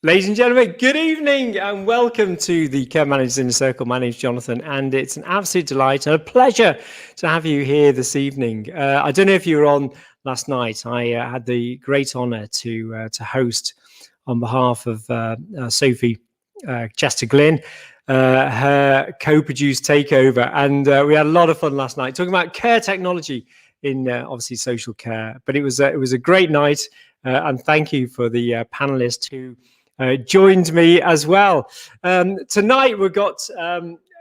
Ladies and gentlemen, good evening and welcome to the Care Managers Inner Circle. My name's Jonathan and it's an absolute delight and a pleasure to have you here this evening. I don't know if you were on last night. I had the great honour to host on behalf of Sophie Chester-Glynn, her co-produced takeover, and we had a lot of fun last night talking about care technology in obviously social care. But it was a great night, and thank you for the panelists who joined me as well. Tonight we've got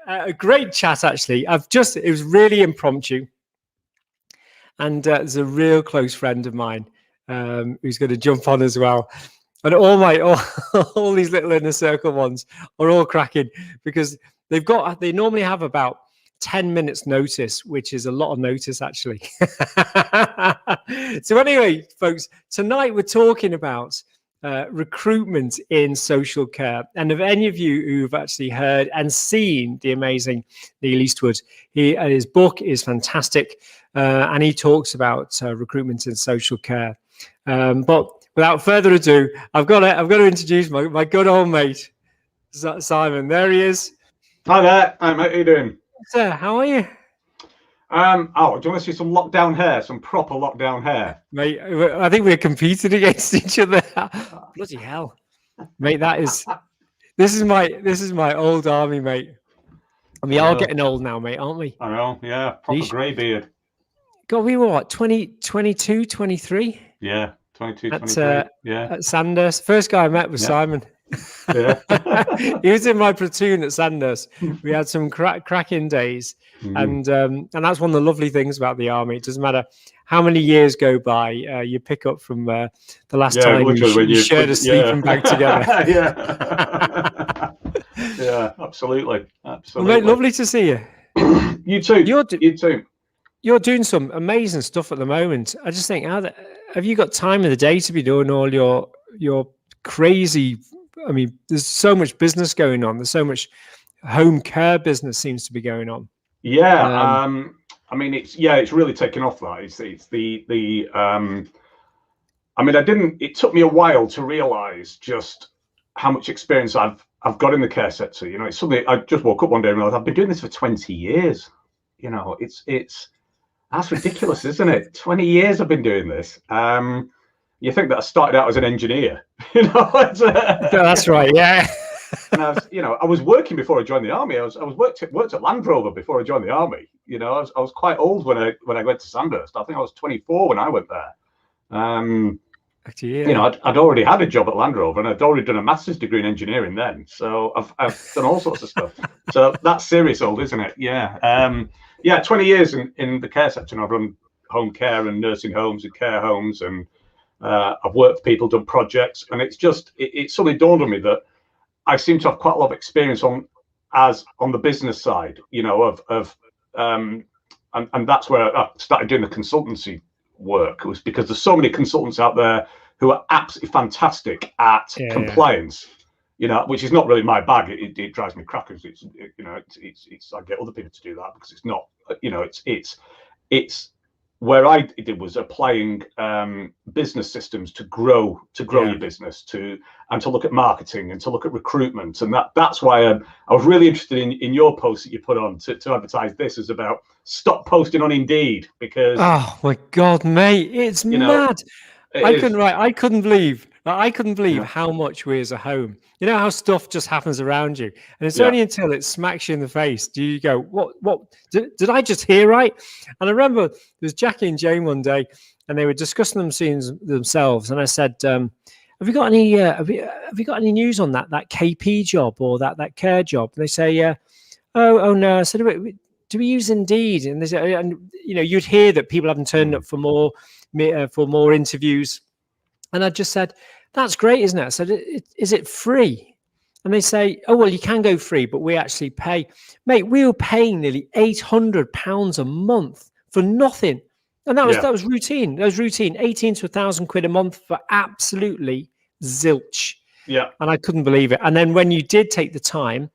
a great chat. Actually, it was really impromptu, and there's a real close friend of mine who's going to jump on as well. And all these little inner circle ones are all cracking because they normally have about 10 minutes notice, which is a lot of notice actually. So anyway, folks, tonight we're talking about recruitment in social care. And if any of you who've actually heard and seen the amazing Neil Eastwood, his book is fantastic, and he talks about recruitment in social care. But without further ado, I've got to introduce my good old mate, Simon. There he is. Hi there. Hi mate, how you doing? Sir, how are you? Do you want to see some lockdown hair, some proper lockdown hair? Mate, I think we're competing against each other. Bloody hell. Mate, this is my old army, mate. And we are getting old now, mate, aren't we? I know, yeah. Proper grey beard. God, we were what, 22, 23? Yeah, 22, 23. Yeah. At Sandhurst. First guy I met was Simon. Yeah. He was in my platoon at Sandhurst. We had some cracking days. And that's one of the lovely things about the army. It doesn't matter how many years go by, you pick up from the last time you shared a sleeping bag together. Yeah. Yeah, absolutely. Well, mate, lovely to see you. You too. You too. You're doing some amazing stuff at the moment. I just think, have you got time of the day to be doing all your crazy? I mean, there's so much business going on. There's so much home care business seems to be going on. Yeah, I mean, it's really taken off. That it's I mean, it took me a while to realize just how much experience I've got in the care sector. You know, it's something I just woke up one day and realized I've been doing this for 20 years. You know, that's ridiculous, isn't it? 20 years I've been doing this. You think that I started out as an engineer, you know? That's right, yeah. And I was working before I joined the army. I worked at Land Rover before I joined the army. You know, I was quite old when I went to Sandhurst. I think I was 24 when I went there. You know, I'd already had a job at Land Rover and I'd already done a master's degree in engineering then. So I've done all sorts of stuff. So that's serious old, isn't it? Yeah. 20 years in the care sector. And I've run home care and nursing homes and care homes, and I've worked for people, done projects, and it suddenly dawned on me that I seem to have quite a lot of experience on the business side, you know, and that's where I started doing the consultancy work. It was because there's so many consultants out there who are absolutely fantastic at compliance, you know, which is not really my bag. It drives me crackers. It's I get other people to do that because it's not, you know, it's where I did was applying business systems to grow your business, and to look at marketing and to look at recruitment, and that's why I was really interested in your post that you put on to advertise this is about stop posting on Indeed, because oh my God, mate, it's mad. I couldn't believe how much we as a home, you know, how stuff just happens around you, and it's only until it smacks you in the face do you go, what did I just hear right? And I remember there was Jackie and Jane one day and they were discussing themselves, and I said, have you got any have you got any news on that KP job or that care job? And they say, oh no. I said, do we use Indeed? And they say, and you know, you'd hear that people haven't turned up for more interviews. And I just said, that's great, isn't it? I said, is it free? And they say, oh, well, you can go free, but we actually pay. Mate, we were paying nearly £800 a month for nothing. And that was routine. That was routine. 18 to 1,000 quid a month for absolutely zilch. Yeah. And I couldn't believe it. And then when you did take the time,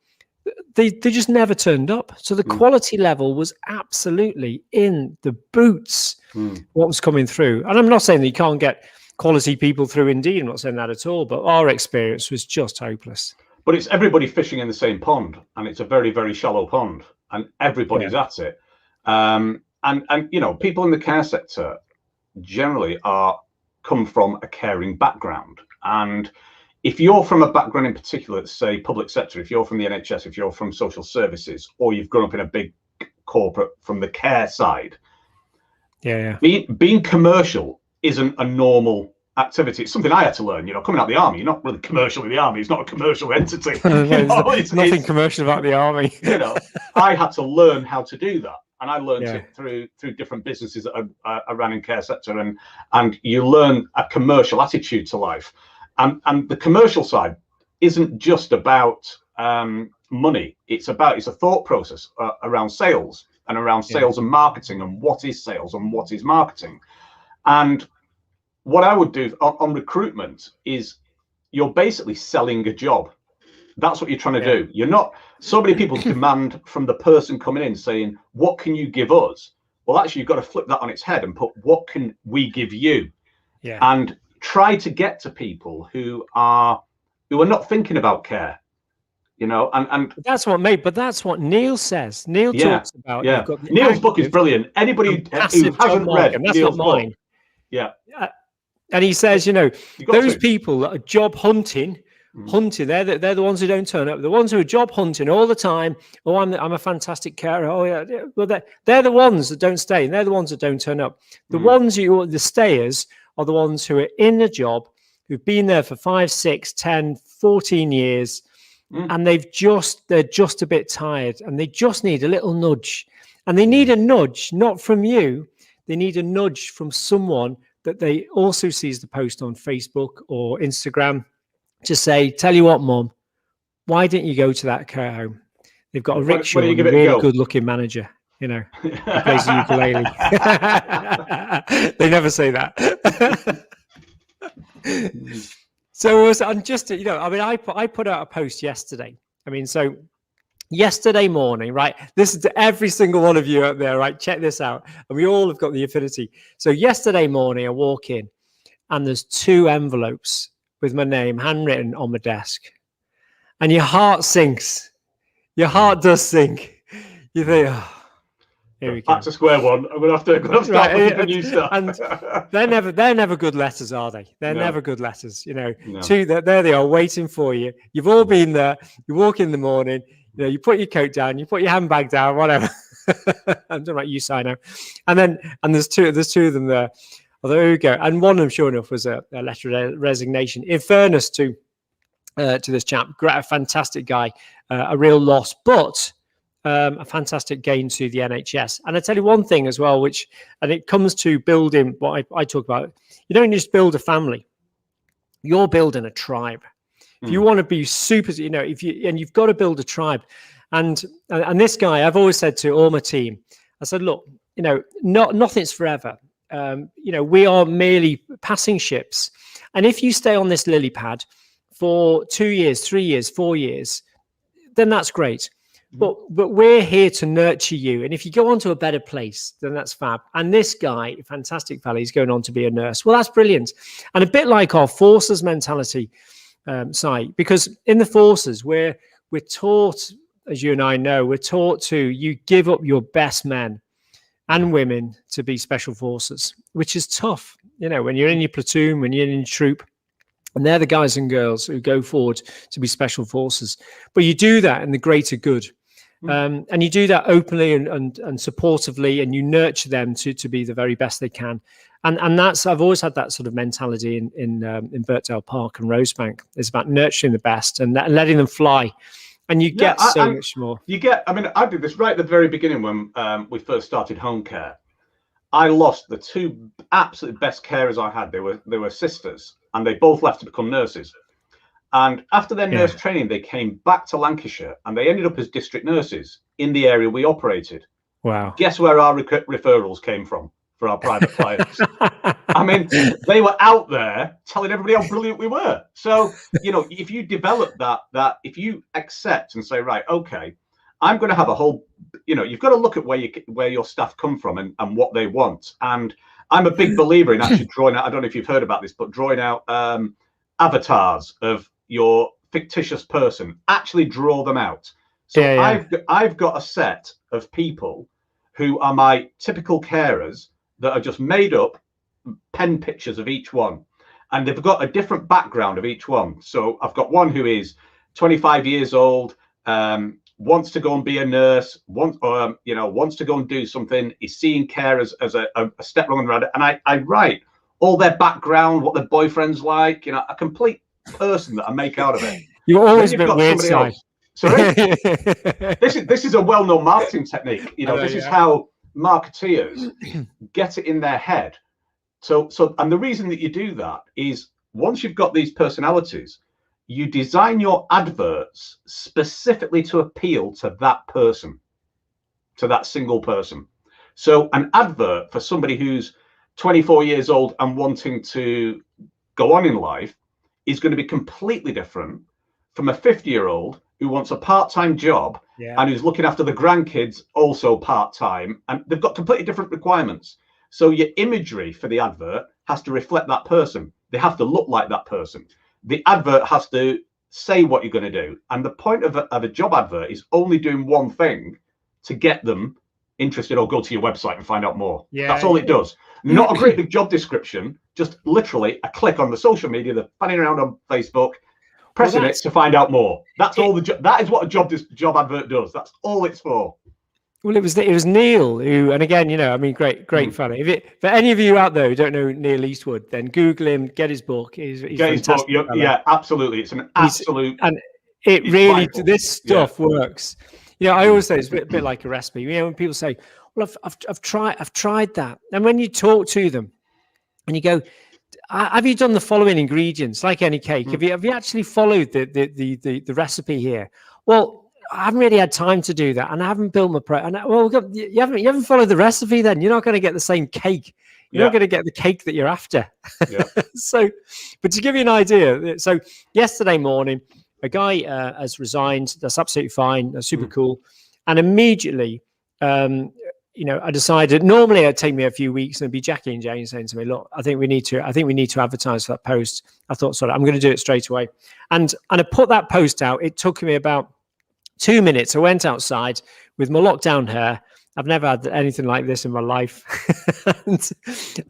they just never turned up. So the quality level was absolutely in the boots, what was coming through. And I'm not saying that you can't get quality people through Indeed. I'm not saying that at all, but our experience was just hopeless. But it's everybody fishing in the same pond, and it's a very, very shallow pond, and everybody's at it. And you know, people in the care sector generally come from a caring background. And if you're from a background in particular, say public sector, if you're from the NHS, if you're from social services, or you've grown up in a big corporate from the care side, being commercial isn't a normal activity. It's something I had to learn. You know, coming out of the army, you're not really commercial in the army. It's not a commercial entity. There's nothing commercial about the army. You know, I had to learn how to do that, and I learned it through different businesses that I ran in care sector, and you learn a commercial attitude to life, and the commercial side isn't just about money. It's a thought process around sales and around sales and marketing, and what is sales and what is marketing. And what I would do on recruitment is you're basically selling a job. That's what you're trying to do. You're not, so many people demand from the person coming in saying, what can you give us? Well, actually, you've got to flip that on its head and put, what can we give you? And try to get to people who are not thinking about care. You know, and that's what Neil says. Neil talks about. Neil's book is brilliant. Anybody who hasn't read Neil's book, and he says, you know, those people that are job hunting, they're the ones who don't turn up. The ones who are job hunting all the time. Oh, I'm a fantastic carer. Oh yeah, well they're the ones that don't stay, and they're the ones that don't turn up. The stayers are the ones who are in the job, who've been there for 5, 6, 10, 14 years. And they're just a bit tired, and they just need a little nudge. And they need a nudge, not from you. They need a nudge from someone that they also sees the post on Facebook or Instagram to say, tell you what, Mum, why didn't you go to that care home? They've got a rich, really good-looking manager, you know, who plays the ukulele. They never say that. So I'm just, you know, I mean, I put out a post yesterday. I mean, so yesterday morning, right? This is to every single one of you out there, right? Check this out. And we all have got the Affinity. So yesterday morning, I walk in and there's 2 envelopes with my name handwritten on my desk. And your heart sinks. Your heart does sink. You think, oh, here we go. Back to square one. I'm gonna have to start looking for new stuff. And they're never good letters, are they? They're never good letters. You know, there they are waiting for you. You've all been there. You walk in the morning. You know, you put your coat down. You put your handbag down. Whatever. I'm talking about you, Sino. And there's two of them there. Oh, there we go. And one of them, sure enough, was a letter of resignation. In fairness to this chap, a fantastic guy, a real loss, but a fantastic gain to the NHS. And I tell you one thing as well, and it comes to building what I talk about. You don't just build a family; you're building a tribe. If you want to be super, you know, you've got to build a tribe. And this guy, I've always said to all my team, I said, look, you know, nothing's forever. You know, we are merely passing ships. And if you stay on this lily pad for 2 years, 3 years, 4 years, then that's great. But we're here to nurture you. And if you go on to a better place, then that's fab. And this guy, fantastic fella, he's going on to be a nurse. Well, that's brilliant. And a bit like our forces mentality, site, because in the forces, we're taught, as you and I know, we're taught to, you give up your best men and women to be special forces, which is tough. You know, when you're in your platoon, when you're in your troop, and they're the guys and girls who go forward to be special forces. But you do that in the greater good. And you do that openly and supportively, and you nurture them to be the very best they can. And that's, I've always had that sort of mentality in Birkdale Park and Rosebank. It's about nurturing the best and letting them fly. And you get so much more. I mean, I did this right at the very beginning when we first started home care. I lost the 2 absolute best carers I had. They were sisters, and they both left to become nurses. And after their nurse training, they came back to Lancashire, and they ended up as district nurses in the area we operated. Wow. Guess where our referrals came from for our private clients? I mean, they were out there telling everybody how brilliant we were. So, you know, if you develop that if you accept and say, right, okay, I'm going to have a whole, you know, you've got to look at where your staff come from and what they want. And I'm a big believer in actually drawing out, I don't know if you've heard about this, but drawing out avatars of your fictitious person. Actually draw them out. So I've got a set of people who are my typical carers that are just made up pen pictures of each one. And they've got a different background of each one. So I've got one who is 25 years old, wants to go and be a nurse, wants to go and do something, is seeing carers as a step wrong on the road. And I write all their background, what their boyfriend's like, a complete person that I make out of it. You're always a bit weird, Si. Sorry? This is a well-known marketing technique. This is how marketeers get it in their head. So and the reason that you do that is once you've got these personalities, you design your adverts specifically to appeal to that person, to that single person. So an advert for somebody who's 24 years old and wanting to go on in life is going to be completely different from a 50-year-old who wants a part-time job and who's looking after the grandkids also part-time, and they've got completely different requirements. So your imagery for the advert has to reflect that person. They have to look like that person. The advert has to say what you're going to do. And the point of a job advert is only doing one thing to get them interested or go to your website and find out more. That's all it does. Not a great big job description, just literally a click on the social media, they're fanning around on Facebook, pressing it to find out more. That's all that is what a job advert does. That's all it's for. Well, it was Neil who, and again, great fella. For any of you out there who don't know Neil Eastwood, then Google him, get his book. He's fantastic. Yeah, absolutely. It's an absolute. And it really, this stuff works. I always say it's a bit like a recipe. When people say, "Well, I've tried that," and when you talk to them, and you go, "Have you done the following ingredients?" Like any cake, have you actually followed the recipe here? Well, I haven't really had time to do that, and I haven't built my you haven't followed the recipe. Then you're not going to get the same cake. You're not going to get the cake that you're after. Yeah. But to give you an idea, so yesterday morning, a guy has resigned. That's absolutely fine. That's super cool. And immediately, I decided. Normally, it'd take me a few weeks, and it'd be Jackie and Jane saying to me, "Look, I think we need to advertise for that post." I thought, sorry, I'm going to do it straight away. And I put that post out. It took me about 2 minutes. I went outside with my lockdown hair. I've never had anything like this in my life. and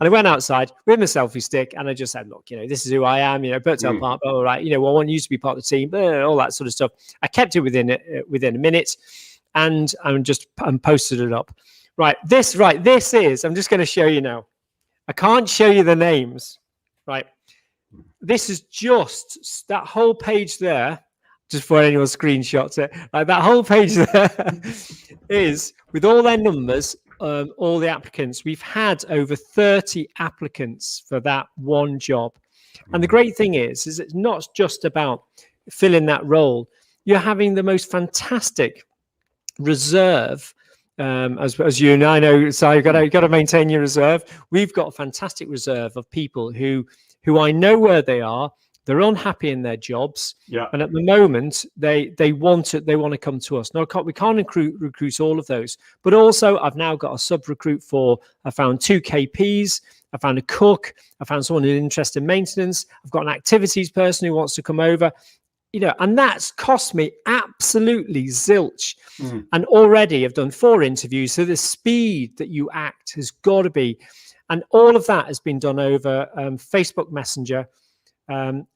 I went outside with my selfie stick and I just said, look, this is who I am, Birkdale Park, all right, I want you to be part of the team, all that sort of stuff. I kept it within a minute and I posted it up. Right, this is, I'm just going to show you now. I can't show you the names, right? This is just that whole page there. Just for anyone screenshots it, like that whole page there is with all their numbers, all the applicants. We've had over 30 applicants for that one job. And the great thing is it's not just about filling that role. You're having the most fantastic reserve, as you and I know, so you've got to maintain your reserve. We've got a fantastic reserve of people who I know where they are. They're unhappy in their jobs, and at the moment they want to come to us. Now we can't recruit all of those, but also I've now got a sub recruit for. I found 2 KPs. I found a cook. I found someone who's interested in maintenance. I've got an activities person who wants to come over. And that's cost me absolutely zilch. And already I've done 4 interviews. So the speed that you act has got to be, and all of that has been done over Facebook Messenger. And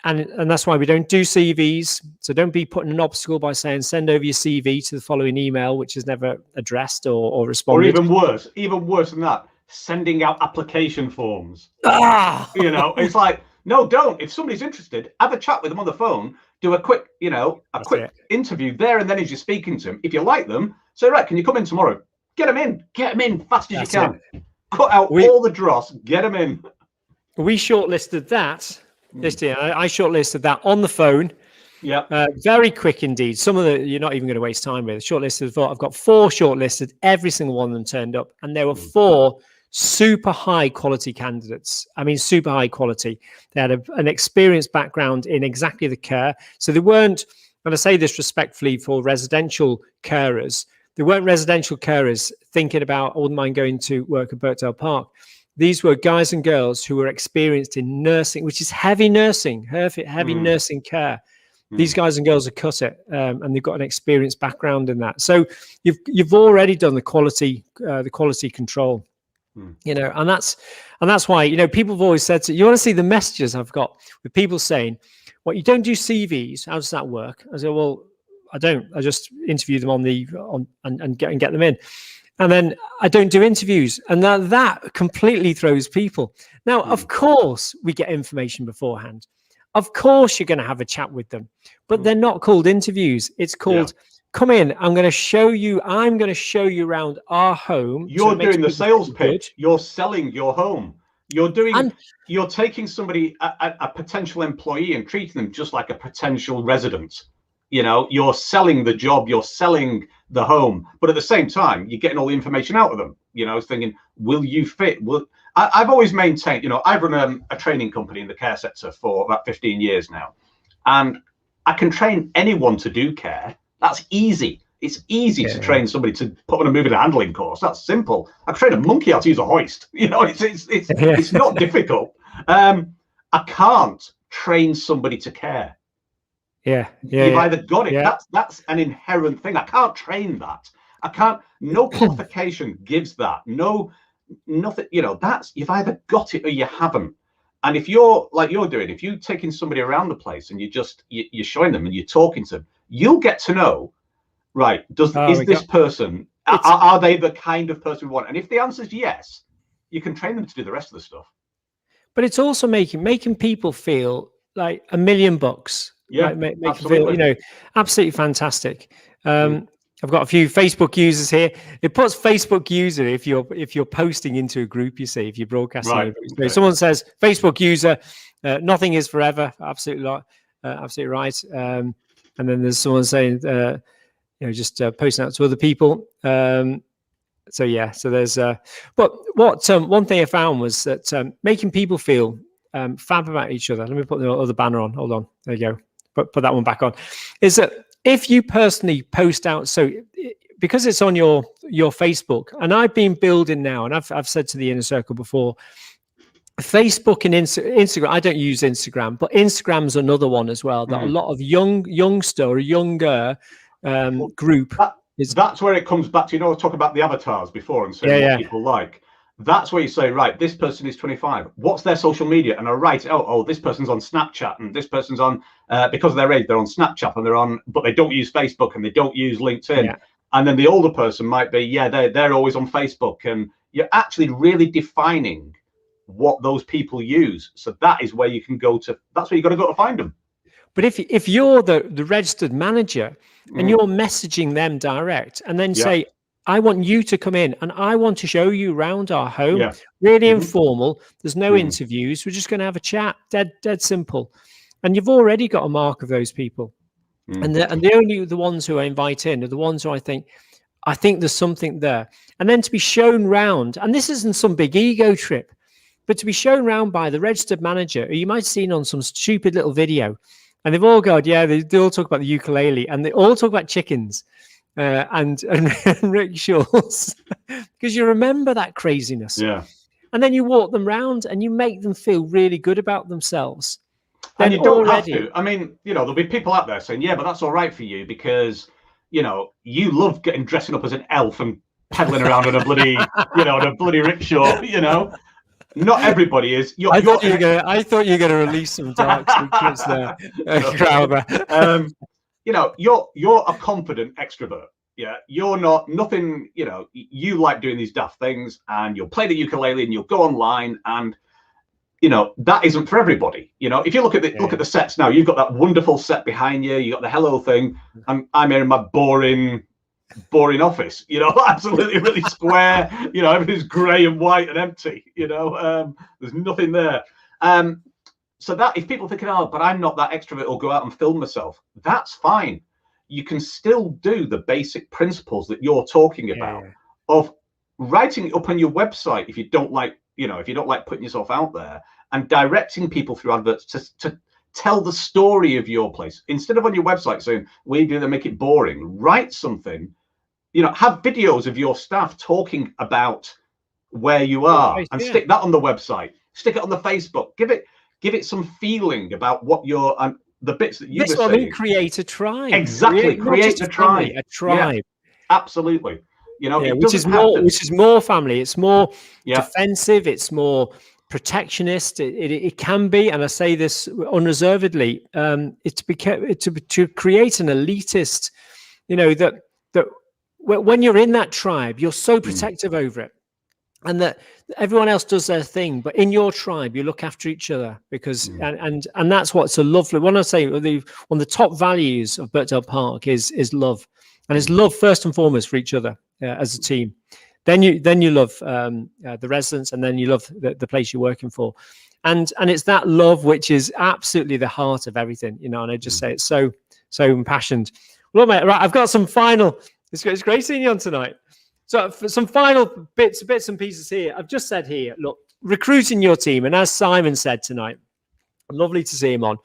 that's why we don't do CVs. So don't be putting an obstacle by saying send over your CV to the following email, which is never addressed or responded. Or even worse than that, sending out application forms. It's like, no, don't. If somebody's interested, have a chat with them on the phone. Do a quick, interview there and then as you're speaking to them. If you like them, say, right, can you come in tomorrow? Get them in fast as you can. Cut out all the dross. Get them in. We shortlisted that. This year, I shortlisted that on the phone. Yeah, very quick indeed. Some of the you're not even going to waste time with. Shortlisted. I've got 4 shortlisted. Every single one of them turned up, and there were 4 super high quality candidates. I mean, super high quality. They had an experienced background in exactly the care. So they weren't. And I say this respectfully for residential carers. They weren't residential carers thinking about, I wouldn't mind going to work at Birkdale Park. these were guys and girls who were experienced in nursing, which is heavy nursing, heavy nursing care. These guys and girls have cut it, and they've got an experienced background in that. So you've already done the quality control, and that's why, people have always said you want to see the messages I've got with people saying, "Well, you don't do CVs. How does that work?" I say, "Well, I don't. I just interview them and get them in." And then I don't do interviews, and that completely throws people. Now, of course, we get information beforehand. Of course, you're going to have a chat with them, but they're not called interviews. It's called, come in. I'm going to show you around our home. You're doing the sales pitch. You're selling your home. You're taking somebody, a potential employee, and treating them just like a potential resident. You're selling the job, you're selling the home, but at the same time, you're getting all the information out of them. Thinking, will you fit? I've always maintained, I've run a training company in the care sector for about 15 years now, and I can train anyone to do care. That's easy. It's easy to train somebody to put on a moving and handling course. That's simple. I can train a monkey how to use a hoist. It's not difficult. I can't train somebody to care. You've either got it. That's an inherent thing. I can't train that. I can't. No qualification gives that. Nothing. That's, you've either got it or you haven't. And if you're like you're doing, if you're taking somebody around the place and you're showing them and you're talking to them, you'll get to know. Right? Is this person? Are they the kind of person we want? And if the answer is yes, you can train them to do the rest of the stuff. But it's also making people feel like $1 million. Yeah, make them feel, absolutely fantastic. I've got a few Facebook users here. It puts Facebook user if you're posting into a group. You see, if you're broadcasting, right. Okay. Someone says Facebook user, nothing is forever. Absolutely right. And then there's someone saying, just posting out to other people. So there's. But what one thing I found was that making people feel fab about each other. Let me put the other banner on. Hold on. There you go. Put that one back on. Is that if you personally post out, so because it's on your Facebook, and I've been building now, and I've said to the inner circle before, Facebook and Instagram. I don't use Instagram, but Instagram's another one as well. That a lot of younger group. That's where it comes back to. Talk about the avatars before and saying what people like. That's where you say, right, this person is 25. What's their social media? And I write, oh, this person's on Snapchat, and this person's on, because of their age, they're on Snapchat, and but they don't use Facebook and they don't use LinkedIn. Yeah. And then the older person might be, they're always on Facebook. And you're actually really defining what those people use. So that is where you can go to. That's where you got to go to find them. But if you're the registered manager and you're messaging them direct, and then say, I want you to come in and I want to show you around our home. Really informal. There's no interviews. We're just going to have a chat. Dead simple. And you've already got a mark of those people. And the only the ones who I invite in are the ones who I think there's something there. And then to be shown round, and this isn't some big ego trip, but to be shown round by the registered manager, who you might have seen on some stupid little video. And they've all got, they all talk about the ukulele, and they all talk about chickens. And rickshaws, because you remember that craziness. And then you walk them round and you make them feel really good about themselves. And you don't have to. I mean, there'll be people out there saying, but that's all right for you because, you love dressing up as an elf and pedaling around on a bloody, on a bloody rickshaw, Not everybody is. I thought you were going to release some dark secrets there, Crowther. You're a confident extrovert. You're nothing. You like doing these daft things, and you'll play the ukulele, and you'll go online, and that isn't for everybody. If you look at the sets now, you've got that wonderful set behind you. You got the hello thing, and I'm here in my boring office. Absolutely really square. Everything's grey and white and empty. There's nothing there. So that if people thinking, but I'm not that extrovert, or go out and film myself, that's fine. You can still do the basic principles that you're talking about of writing it up on your website if you don't like, if you don't like putting yourself out there, and directing people through adverts to tell the story of your place. Instead of on your website saying, we do to make it boring, write something, have videos of your staff talking about where you are, and Yeah. stick that on the website, stick it on the Facebook, give it some feeling about what you're, and the bits that you That's were what I mean. saying. Create a tribe. Exactly, Not just create a a family, tribe. a Yeah, tribe. absolutely. You know, Yeah, it doesn't have to. which is more family. It's more Yeah. defensive. It's more protectionist. It can be, and I say this unreservedly. It's to create an elitist. You know that when you're in that tribe, you're so protective over it, and that everyone else does their thing, but in your tribe, you look after each other because and that's what's so lovely. When I say one of the top values of Birkdale Park is love, and it's love first and foremost for each other as a team. Then you love the residents, and then you love the place you're working for, and it's that love which is absolutely the heart of everything, you know. And I just say it's so impassioned. Well, mate, right, I've got some final. It's great seeing you on tonight. So for some final bits and pieces here, I've just said here, look, recruiting your team, and as Simon said tonight, lovely to see him on.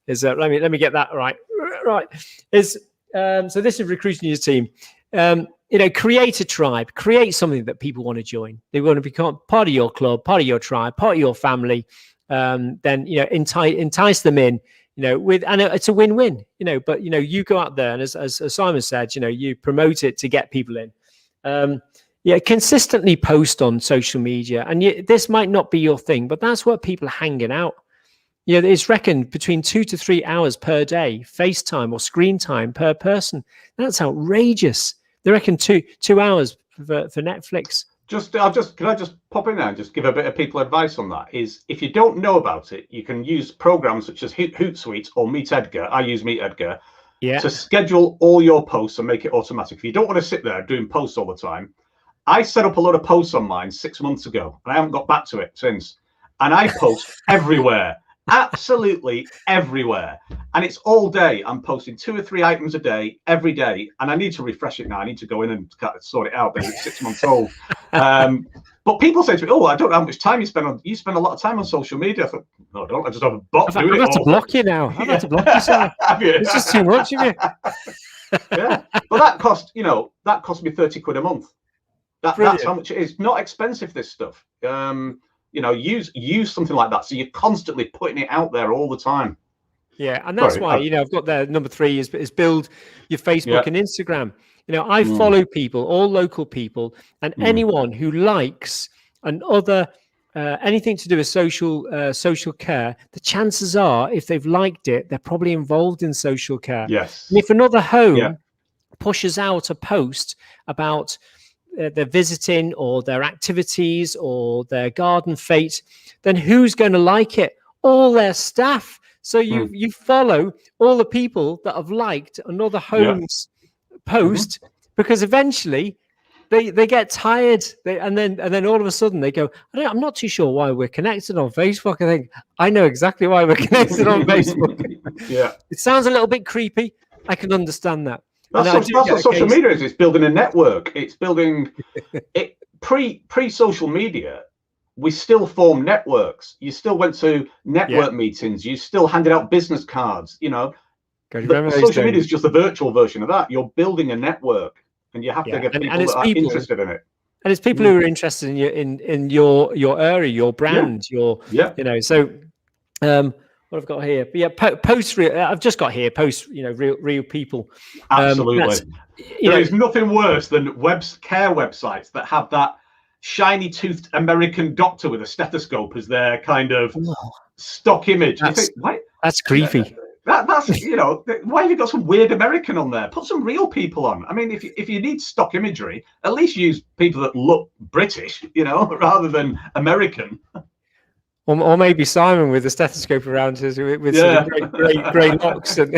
Is let me get that right. Right, is so this is recruiting your team. You know, create a tribe, create something that people want to join. They want to become part of your club, part of your tribe, part of your family. Then you know, entice them in. You know, and it's a win-win. You know, but you know, you go out there, and as Simon said, you know, you promote it to get people in. Consistently post on social media, and this might not be your thing, but that's what people are hanging out. You know, it's reckoned between 2 to 3 hours per day, FaceTime or screen time per person. That's outrageous. They reckon 2 hours for Netflix. Can I just pop in there and just give a bit of people advice on that? Is if you don't know about it, you can use programs such as Hootsuite or Meet Edgar. I use Meet Edgar. Yeah. To schedule all your posts and make it automatic. If you don't want to sit there doing posts all the time, I set up a lot of posts on mine 6 months ago, and I haven't got back to it since. And I post everywhere, absolutely everywhere. And it's all day. I'm posting 2 or 3 items a day, every day. And I need to refresh it now. I need to go in and sort it out because it's 6 months old. But people say to me, "Oh, I don't know how much time you spend on. You spend a lot of time on social media." I thought, "No, I don't. I just have a bot doing it." I've had to block you now. I've had to block you, Sam. It's just too much of you. Yeah, but that cost me 30 quid a month. That's how much it is. Not expensive, this stuff. You know, use something like that, so you're constantly putting it out there all the time. Yeah, and that's why, you know, I've got there number 3 is build your Facebook and Instagram. You know, I follow people, all local people, and anyone who likes another anything to do with social care. The chances are, if they've liked it, they're probably involved in social care. Yes. And if another home pushes out a post about their visiting or their activities or their garden fete, then who's going to like it? All their staff. So you follow all the people that have liked another home's post, because eventually they get tired, and then all of a sudden they go, I'm not too sure why we're connected on Facebook. I think I know exactly why we're connected on Facebook. It sounds a little bit creepy. I can understand that. That's what social media is. It's building a network. It's building it pre-social media. We still form networks. You still went to network meetings. You still handed out business cards. You know, social media is just a virtual version of that. You're building a network, and you have to get people that are interested in it. And it's people who are interested in your area, your brand, you know. So, what I've got here, but post. I've just got here post. You know, real people. Absolutely. There is nothing worse than care websites that have that shiny-toothed American doctor with a stethoscope as their kind of stock image. That's creepy. That's you know, why have you got some weird American on there? Put some real people on. I mean, if you need stock imagery, at least use people that look British, you know, rather than American. Or maybe Simon with a stethoscope around his with some grey locks and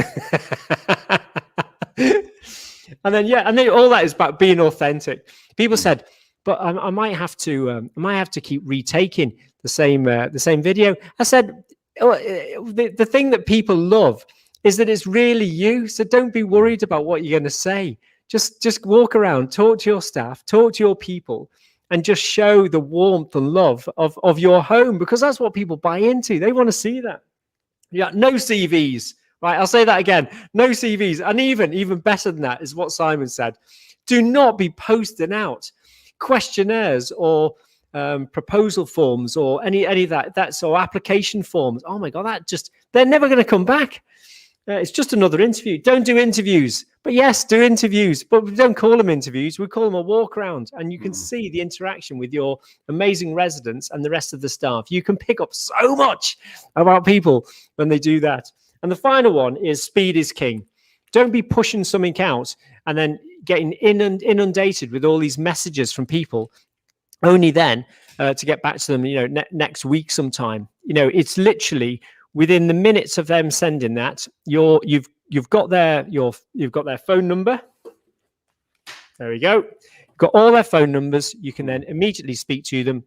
and then all that is about being authentic. People said, but I might have to keep retaking the same video. I said, the thing that people love is that it's really you. So don't be worried about what you're going to say. Just walk around, talk to your staff, talk to your people, and just show the warmth and love of your home, because that's what people buy into. They want to see that. Yeah, no CVs. Right, I'll say that again. No CVs. And even better than that is what Simon said. Do not be posting out questionnaires or proposal forms or any of that's or application forms. Oh my God, they're never going to come back. It's just another interview. Don't do interviews. But yes, do interviews. But we don't call them interviews. We call them a walk around. And you can see the interaction with your amazing residents and the rest of the staff. You can pick up so much about people when they do that. And the final one is speed is king. Don't be pushing something out and then getting inundated with all these messages from people only then to get back to them, next week sometime. It's literally within the minutes of them sending that, you've got their phone number. There we go. You've got all their phone numbers. You can then immediately speak to them,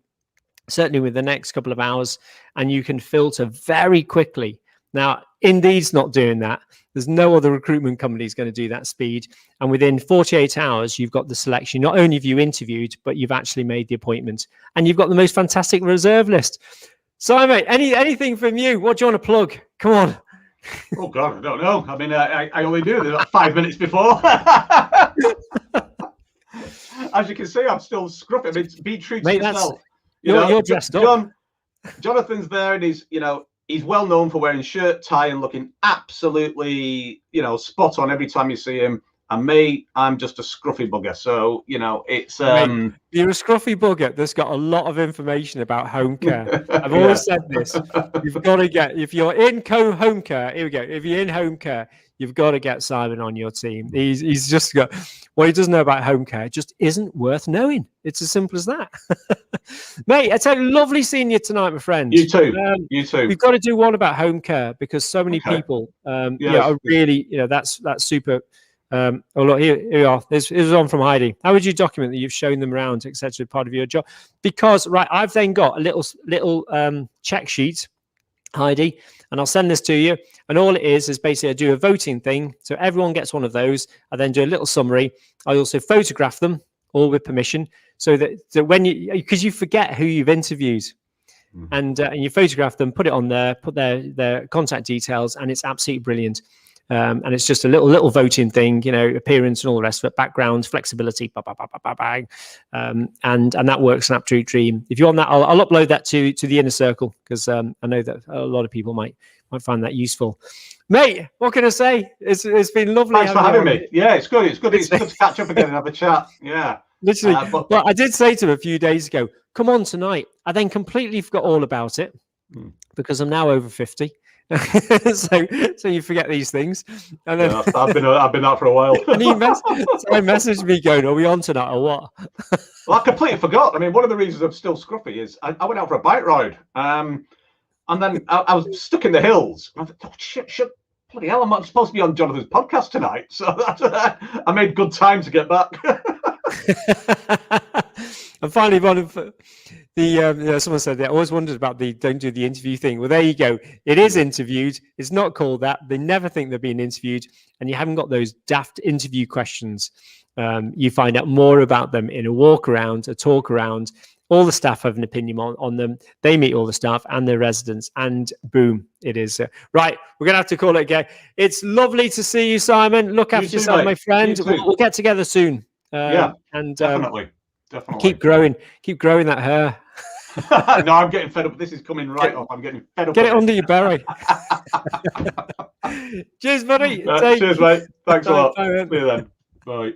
certainly within the next couple of hours, and you can filter very quickly. Now, Indeed's not doing that. There's no other recruitment company is going to do that speed. And within 48 hours, you've got the selection. Not only have you interviewed, but you've actually made the appointment. And you've got the most fantastic reserve list. Simon, anything from you? What do you want to plug? Come on. Oh, God, I don't know. I mean, I only do this about 5 minutes before. As you can see, I'm still scruffy. I mean, be true to yourself. You're dressed up. Jonathan's there, and he's well known for wearing shirt, tie, and looking absolutely, spot on every time you see him. And me, I'm just a scruffy bugger. So, it's... Mate, you're a scruffy bugger that's got a lot of information about home care. I've always said this. You've got to if you're in home care, here we go. If you're in home care, you've got to get Simon on your team. He's just got... What he doesn't know about home care just isn't worth knowing. It's as simple as that. Mate, it's lovely seeing you tonight, my friend. You too. You too. We've got to do one about home care because so many people are really, that's super... oh look, here we are. This is on from Heidi. How would you document that you've shown them around, etc., part of your job? Because I've then got a little check sheet, Heidi, and I'll send this to you. And all it is basically I do a voting thing, so everyone gets one of those. I then do a little summary. I also photograph them, all with permission, so that when because you forget who you've interviewed. And you photograph them, put it on there, put their contact details, and it's absolutely brilliant. And it's just a little voting thing, appearance and all the rest of it, background, flexibility, and that works an absolute dream. If you want that, I'll upload that to the inner circle because I know that a lot of people might find that useful. Mate, what can I say? It's been lovely. Thanks for having me. Yeah, it's good. It's good to catch up again and have a chat. Yeah. Literally. Well, I did say to him a few days ago, come on tonight. I then completely forgot all about it because I'm now over 50. so you forget these things, and then I've been out for a while. And he messaged me going, "Are we on tonight or what?" Well, I completely forgot. I mean, one of the reasons I'm still scruffy is I went out for a bike ride, and then I was stuck in the hills. And I thought, oh, shit, bloody hell! I'm supposed to be on Jonathan's podcast tonight, so I made good time to get back. And finally, one of someone said they always wondered about don't do the interview thing. Well, there you go. It is interviewed. It's not called that. They never think they're being interviewed, and you haven't got those daft interview questions. You find out more about them in a walk around, a talk around. All the staff have an opinion on them. They meet all the staff and their residents, and boom, it is. Right, we're going to have to call it again. It's lovely to see you, Simon. Look after yourself, my friend. We'll get together soon. And definitely. Keep growing that hair. No, I'm getting fed up. This is coming right up. I'm getting fed up. Get it under your beret. Cheers, buddy. Cheers, mate. Thanks a lot. See you then. Bye.